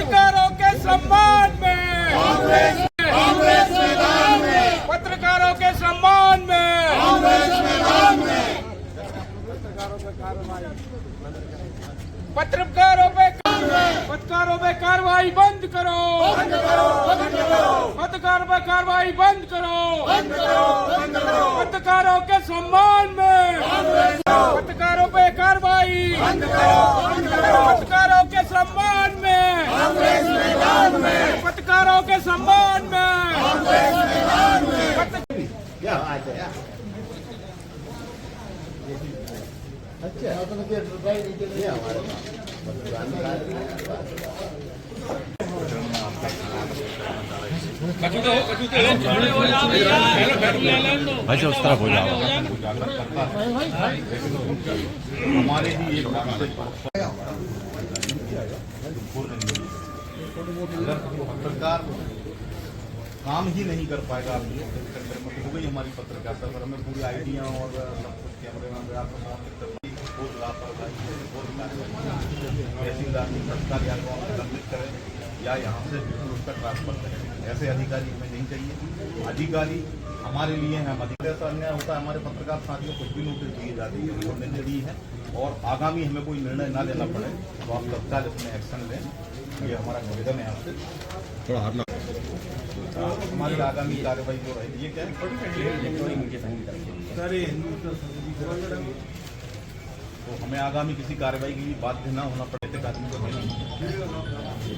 पत्रकारों के सम्मान में, पत्रकारों के सम्मान में, पत्रकारों पे कार्रवाई बंद करो, पत्रकारों पे कार्रवाई बंद करो, पत्रकारों के सम्मान में, पत्रकारों पे कार्रवाई, पत्रकारों के सम्मान में, पत्रकारों के सम्मान में, भाई उस तरफ हो जाओ। हमारे ही एक पत्रकार काम ही नहीं कर पाएगा, हो गई हमारी पत्रकारिता पर हमें पूरी आइडिया और सब कुछ कैमरे में तहसीलदार सरकारी सबमिट करें या यहाँ से उसका ट्रांसफर करें। ऐसे अधिकारी हमें नहीं चाहिए। अधिकारी हमारे लिए हैं, हम अधिकारी ऐसा अन्याय होता है हमारे पत्रकार साथियों को कुछ भी नोटिस दिए जाते हैं और निर्णय दी है और आगामी हमें कोई निर्णय ना लेना पड़े तो आप तत्काल इसमें एक्शन लें। ये हमारा निवेदन है आपसे। हमारी आगामी कार्रवाई जो रहेगी ये क्या है, तो हमें आगामी किसी कार्रवाई के लिए बाध्य न होना पड़े थे आदमी को नहीं,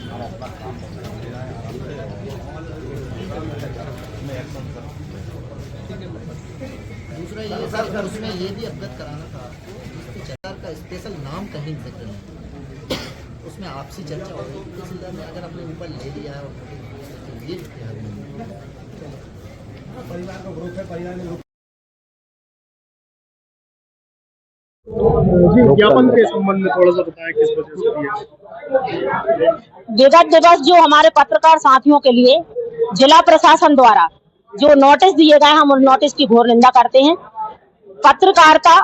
हम अपना काम करते जाए आराम से में एक्शन कर। दूसरा ये सर उसमें ये भी अवगत कराना था, सरकार का स्पेशल नाम कहीं तक नहीं, उसमें आपसी चर्चा हो रही है। तहसीलदार ने अगर अपने ऊपर ले लिया है और ये परिवार का ग्रुप है, परिवार में ज्ञापन के संबंध में थोड़ा सा बताएं किस वजह से विगत दिवस जो हमारे पत्रकार साथियों के लिए जिला प्रशासन द्वारा जो नोटिस दिए गए, हम उन नोटिस की घोर निंदा करते हैं। पत्रकारिता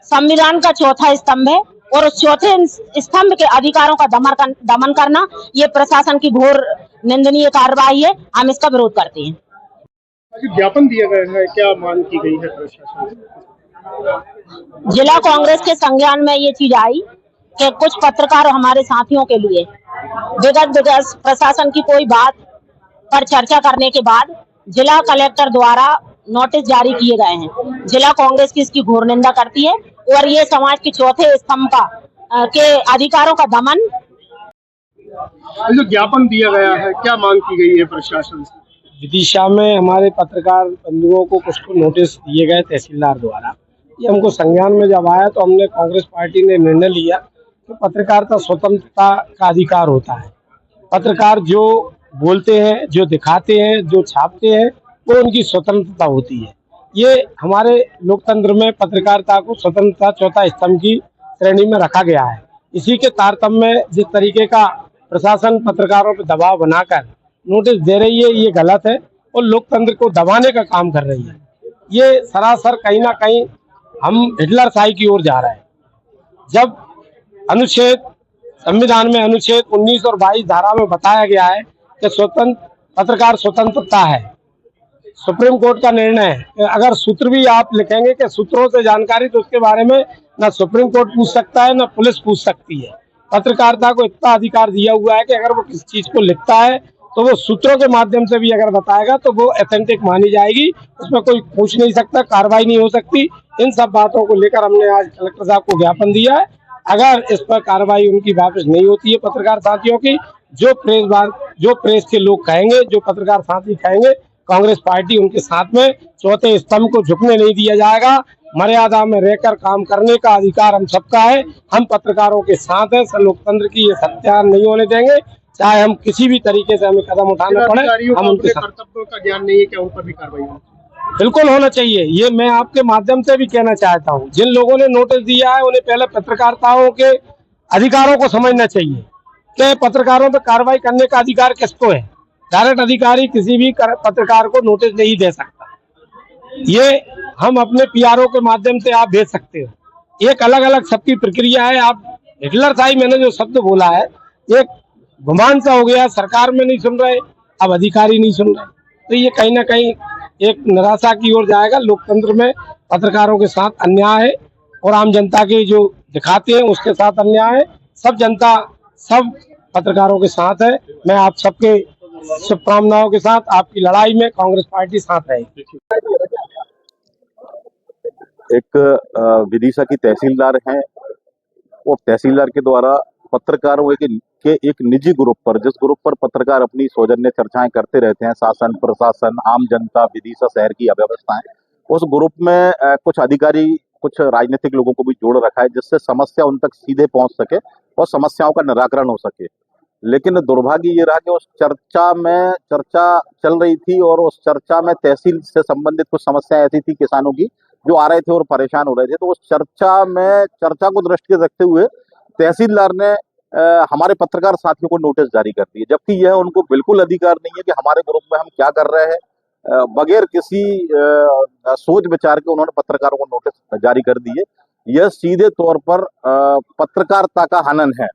संविधान का चौथा स्तंभ है और उस चौथे स्तंभ के अधिकारों का दमन करना ये प्रशासन की घोर निंदनीय कार्रवाई है। हम इसका विरोध करते हैं। ज्ञापन दिया गया है, क्या मांग की गई है प्रशासन से? जिला कांग्रेस के संज्ञान में ये चीज आई कि कुछ पत्रकार हमारे साथियों के लिए विगत दिवस प्रशासन की कोई बात पर चर्चा करने के बाद जिला कलेक्टर द्वारा नोटिस जारी किए गए हैं। जिला कांग्रेस की इसकी घोर निंदा करती है और ये समाज के चौथे स्तंभ के अधिकारों का दमन। जो ज्ञापन दिया गया है, क्या मांग की गई है प्रशासन से? विदिशा में हमारे पत्रकार बंधुओं को कुछ नोटिस दिए गए तहसीलदार द्वारा। ये हमको संज्ञान में जब आया तो हमने कांग्रेस पार्टी ने निर्णय लिया कि पत्रकारिता स्वतंत्रता का अधिकार होता है। पत्रकार जो बोलते हैं, जो दिखाते हैं, जो छापते हैं, वो उनकी स्वतंत्रता होती है। ये हमारे लोकतंत्र में पत्रकारिता को स्वतंत्रता चौथा स्तंभ की श्रेणी में रखा गया है। इसी के तारतम्य में जिस तरीके का प्रशासन पत्रकारों पर दबाव बनाकर नोटिस दे रही है, ये गलत है और लोकतंत्र को दबाने का काम कर रही है। ये सरासर कहीं ना कहीं हम हिटलरशाही की ओर जा रहे हैं। जब अनुच्छेद संविधान में अनुच्छेद 19 और 22 धारा में बताया गया है कि स्वतंत्र पत्रकार स्वतंत्रता है, सुप्रीम कोर्ट का निर्णय है। अगर सूत्र भी आप लिखेंगे कि सूत्रों से जानकारी, तो उसके बारे में ना सुप्रीम कोर्ट पूछ सकता है ना पुलिस पूछ सकती है। पत्रकारिता को इतना अधिकार दिया हुआ है कि अगर वो किसी चीज को लिखता है तो वो सूत्रों के माध्यम से भी अगर बताएगा तो वो ऑथेंटिक मानी जाएगी, उसमें कोई पूछ नहीं सकता, कार्रवाई नहीं हो सकती। इन सब बातों को लेकर हमने आज कलेक्टर साहब को ज्ञापन दिया है। अगर इस पर कार्रवाई उनकी वापस नहीं होती है पत्रकार साथियों की, जो प्रेस के लोग कहेंगे, जो पत्रकार साथी कहेंगे, कांग्रेस पार्टी उनके साथ में चौथे स्तंभ को झुकने नहीं दिया जाएगा। मर्यादा में रहकर काम करने का अधिकार हम सबका है। हम पत्रकारों के साथ हैं। लोकतंत्र की ये सत्याग्रह नहीं होने देंगे, चाहे हम किसी भी तरीके से हमें कदम उठाना पड़े। हम उनके कर्तव्यों का ज्ञान नहीं है, क्या उन पर भी कार्रवाई हो? बिल्कुल होना चाहिए। ये मैं आपके माध्यम से भी कहना चाहता हूँ, जिन लोगों ने नोटिस दिया है उन्हें पहले पत्रकारिताओं के अधिकारों को समझना चाहिए कि पत्रकारों पर कार्रवाई करने का अधिकार किसको है। डायरेक्ट अधिकारी किसी भी पत्रकार को नोटिस नहीं दे सकता। ये हम अपने पीआरओ के माध्यम से आप भेज सकते हो। एक अलग अलग सबकी प्रक्रिया है। आप हिटलरशाही मैंने जो शब्द बोला है, एक गुमान सा हो गया, सरकार में नहीं सुन रहे, अब अधिकारी नहीं सुन रहे, तो ये कहीं ना कहीं एक निराशा की ओर जाएगा। लोकतंत्र में पत्रकारों के साथ अन्याय है और आम जनता के जो दिखाते हैं उसके साथ अन्याय है। सब जनता सब पत्रकारों के साथ है। मैं आप सबके शुभकामनाओं के साथ आपकी लड़ाई में कांग्रेस पार्टी साथ रहेगी। एक विदिशा की तहसीलदार हैं, वो तहसीलदार के द्वारा पत्रकारों के एक निजी ग्रुप पर, जिस ग्रुप पर पत्रकार अपनी सौजन्य चर्चाएं करते रहते हैं, शासन प्रशासन आम जनता विदिशा शहर की अव्यवस्थाएं, उस ग्रुप में कुछ अधिकारी कुछ राजनीतिक लोगों को भी जोड़ रखा है, जिससे समस्या उन तक सीधे पहुंच सके और समस्याओं का निराकरण हो सके। लेकिन दुर्भाग्य ये रहा कि उस चर्चा चल रही थी और उस चर्चा में तहसील से संबंधित कुछ समस्याएं ऐसी थी किसानों की जो आ रहे थे और परेशान हो रहे थे। तो उस चर्चा को दृष्टि रखते हुए तहसीलदार ने हमारे पत्रकार साथियों को नोटिस जारी कर दिए, जबकि यह उनको बिल्कुल अधिकार नहीं है कि हमारे ग्रुप में हम क्या कर रहे हैं। बगैर किसी सोच विचार के उन्होंने पत्रकारों को नोटिस जारी कर दिए। यह सीधे तौर पर पत्रकारिता का हनन है,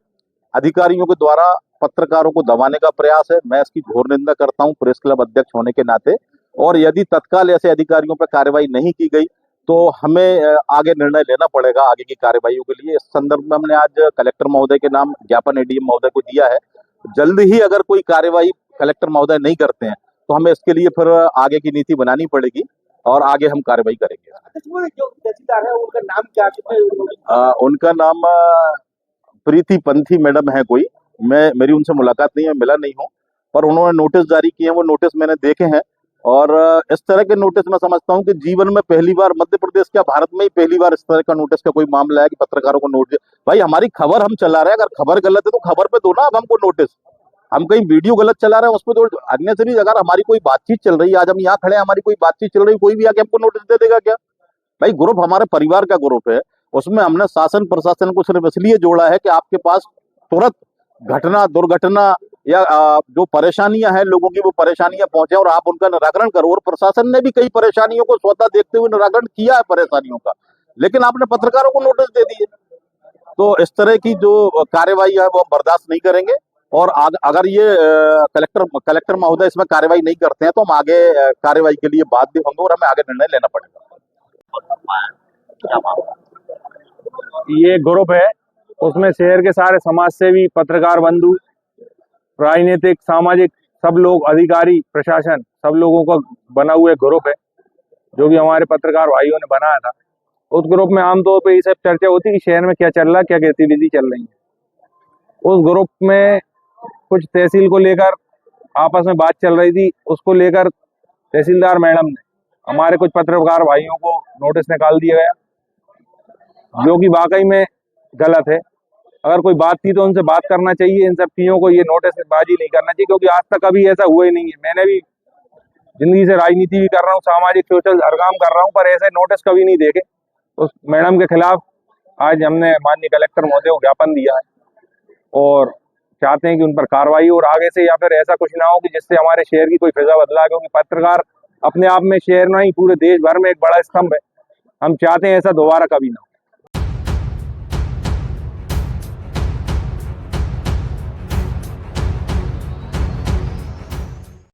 अधिकारियों के द्वारा पत्रकारों को दबाने का प्रयास है। मैं इसकी घोर निंदा करता हूं प्रेस क्लब अध्यक्ष होने के नाते, और यदि तत्काल ऐसे अधिकारियों पर कार्रवाई नहीं की गई तो हमें आगे निर्णय लेना पड़ेगा आगे की कार्रवाइयों के लिए। इस संदर्भ में हमने आज कलेक्टर महोदय के नाम ज्ञापन एडीएम महोदय को दिया है। जल्द ही अगर कोई कार्रवाई कलेक्टर महोदय नहीं करते हैं तो हमें इसके लिए फिर आगे की नीति बनानी पड़ेगी और आगे हम कार्रवाई करेंगे। जो तहसीलदार है उनका नाम क्या? उनका नाम प्रीति पंथी मैडम है कोई, मेरी उनसे मुलाकात नहीं है, मिला नहीं हूँ, पर उन्होंने नोटिस जारी किए हैं, वो नोटिस मैंने देखे हैं। और इस तरह के नोटिस मैं समझता हूं कि जीवन में पहली बार, मध्य प्रदेश क्या भारत में ही पहली बार इस तरह का नोटिस का कोई मामला है कि पत्रकारों को नोटिस। भाई हमारी खबर हम चला रहे हैं, अगर खबर गलत है तो खबर पे दो ना अब हमको नोटिस। हम कहीं वीडियो गलत चला रहे हैं उस पर तो अन्य चीज, अगर हमारी कोई बातचीत चल रही है, आज हम यहाँ खड़े हैं, हमारी कोई बातचीत चल रही है, कोई भी आके हमको नोटिस दे देगा क्या? भाई ग्रुप हमारे परिवार का ग्रुप है, उसमें हमने शासन प्रशासन को सिर्फ इसलिए जोड़ा है कि आपके पास तुरंत घटना दुर्घटना या जो परेशानियां हैं लोगों की, वो परेशानियां पहुंचे और आप उनका निराकरण करो। और प्रशासन ने भी कई परेशानियों को स्वतः देखते हुए निराकरण किया है परेशानियों का, लेकिन आपने पत्रकारों को नोटिस दे दिए। तो इस तरह की जो कार्यवाही है वो हम बर्दाश्त नहीं करेंगे, और अगर ये कलेक्टर महोदय इसमें कार्रवाई नहीं करते हैं तो हम आगे कार्रवाई के लिए बाध्य होंगे और हमें आगे निर्णय लेना पड़ेगा। ये ग्रुप है, उसमें शहर के सारे समाज सेवी, पत्रकार बंधु, राजनीतिक, सामाजिक सब लोग, अधिकारी, प्रशासन, सब लोगों का बना हुआ ग्रुप है जो कि हमारे पत्रकार भाइयों ने बनाया था। उस ग्रुप में आमतौर पर ये सब चर्चा होती है कि शहर में क्या चल रहा है, क्या गतिविधि चल रही है। उस ग्रुप में कुछ तहसील को लेकर आपस में बात चल रही थी, उसको लेकर तहसीलदार मैडम ने हमारे कुछ पत्रकार भाइयों को नोटिस निकाल दिया गया, जो कि वाकई में गलत है। अगर कोई बात थी तो उनसे बात करना चाहिए, इन सब चीजों को ये नोटिस बाजी नहीं करना चाहिए, क्योंकि आज तक कभी ऐसा हुआ ही नहीं है। मैंने भी जिंदगी से राजनीति भी कर रहा हूँ, सामाजिक सोशल हर काम कर रहा हूँ, पर ऐसे नोटिस कभी नहीं देखे। उस मैडम के खिलाफ आज हमने माननीय कलेक्टर महोदय को ज्ञापन दिया है और चाहते हैं कि उन पर कार्रवाई हो और आगे से या फिर ऐसा कुछ ना हो कि जिससे हमारे शहर की कोई फिजा बदला, क्योंकि पत्रकार अपने आप में शहर में ही पूरे देश भर में एक बड़ा स्तंभ है। हम चाहते हैं ऐसा दोबारा कभी ना हो।